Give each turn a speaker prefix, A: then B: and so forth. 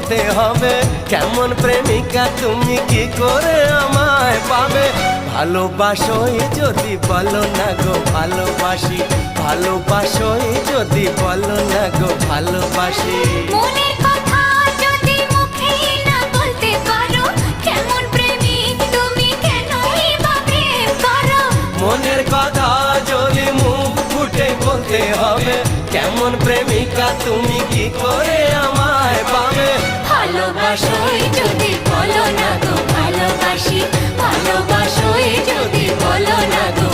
A: বলতে হবে, কেমন প্রেমিকা তুমি কি করে আমায় পাবে। ভালোবাসোই যদি বলো না গো ভালোবাসি, ভালোবাসোই যদি বলো না গো ভালোবাসি।
B: মনের কথা যদি মুখে না বলতে পারো, কেমন প্রেমিক তুমি কেনই বা প্রেম করো।
A: মনের কথা যদি মুখ ফুটে বলতে হবে, কেমন প্রেমিকা তুমি কি করে আমায় পাবে।
B: ভালোবাসোই যদি বলো না গো ভালোবাসি, ভালোবাসোই যদি বলো না গো।